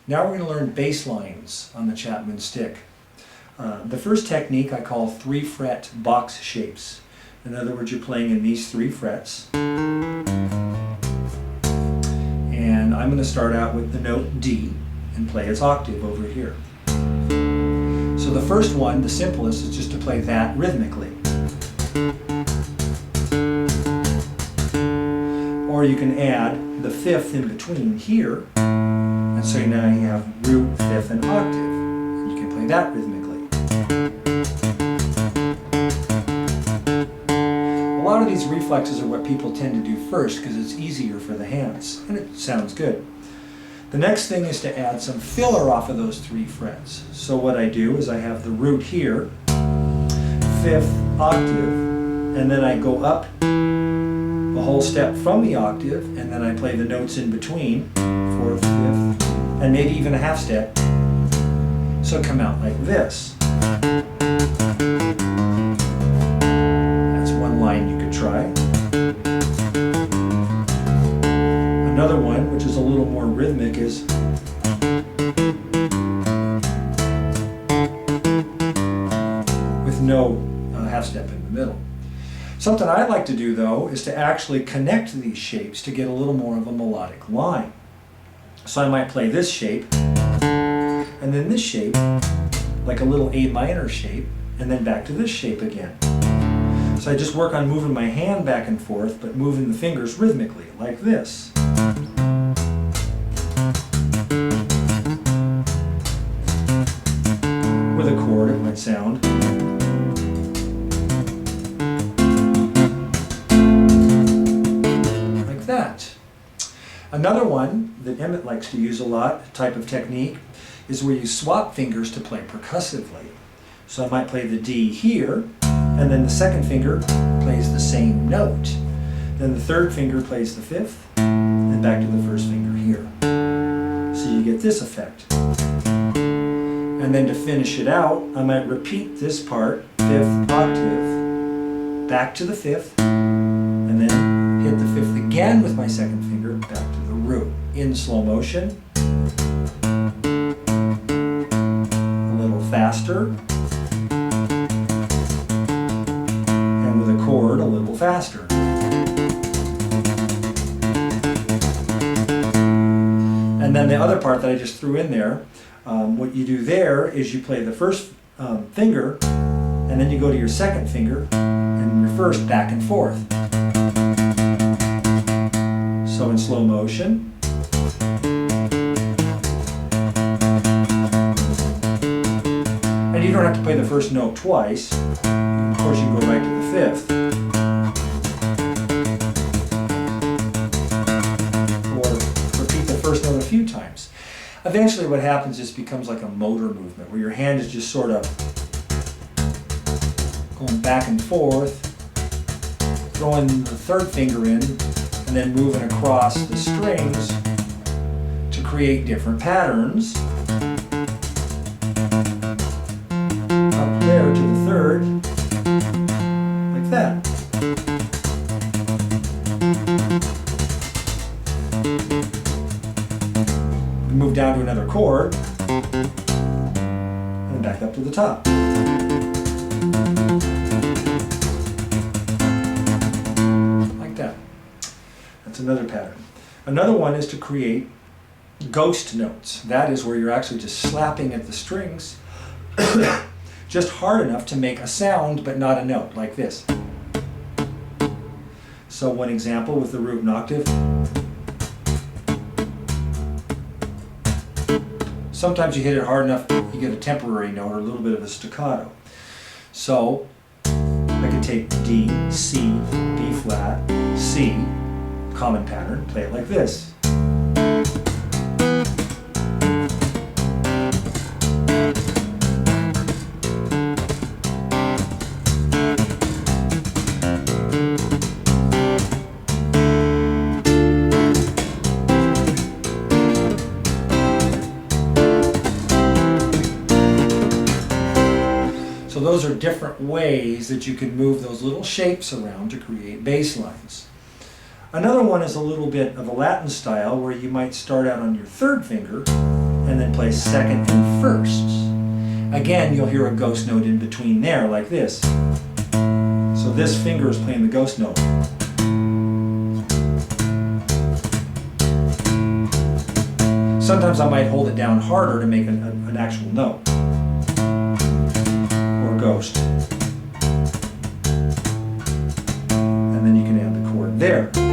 Now we're going to learn bass lines on the Chapman Stick. The first technique I call 3-fret box shapes. In other words, you're playing in these 3 frets. And I'm going to start out with the note D and play its octave over here. So the first one, the simplest, is just to play that rhythmically. Or you can add the 5th in between here, and so now you have root, 5th, and octave. And you can play that rhythmically. A lot of these reflexes are what people tend to do first because it's easier for the hands, and it sounds good. The next thing is to add some filler off of those 3 frets. So what I do is I have the root here, 5th octave, and then I go up a whole step from the octave, and then I play the notes in between, 4th, 5th, and maybe even a half step. So come out like this. That's one line you could try. Another one, which is a little more rhythmic, is with no half step in the middle. Something I like to do, though, is to actually connect these shapes to get a little more of a melodic line. So I might play this shape, and then this shape, like a little A minor shape, and then back to this shape again. So I just work on moving my hand back and forth, but moving the fingers rhythmically, like this. With a chord, it might sound. Like that. Another one that Emmett likes to use a lot, type of technique, is where you swap fingers to play percussively. So I might play the D here, and then the second finger plays the same note. Then the third finger plays the 5th, and back to the first finger here. So you get this effect. And then to finish it out, I might repeat this part, 5th octave, back to the 5th, and then hit the 5th again with my second finger, back to the root. In slow motion, a little faster, and with a chord a little faster. And then the other part that I just threw in there, what you do there is you play the first finger, and then you go to your second finger and your first back and forth. So in slow motion. And you don't have to play the first note twice. Of course, you go right to the 5th. Or repeat the first note a few times. Eventually what happens is it becomes like a motor movement where your hand is just sort of going back and forth, throwing the third finger in, and then moving across the strings to create different patterns. Up there to the third, like that. Move down to another chord, and back up to the top. Like that. That's another pattern. Another one is to create ghost notes. That is where you're actually just slapping at the strings just hard enough to make a sound but not a note, like this. So one example with the root and octave. Sometimes you hit it hard enough, you get a temporary note or a little bit of a staccato. So I could take D, C, B flat, C, common pattern, play it like this. So those are different ways that you can move those little shapes around to create bass lines. Another one is a little bit of a Latin style where you might start out on your third finger and then play second and firsts. Again, you'll hear a ghost note in between there, like this. So this finger is playing the ghost note. Sometimes I might hold it down harder to make an actual note, or ghost. And then you can add the chord there.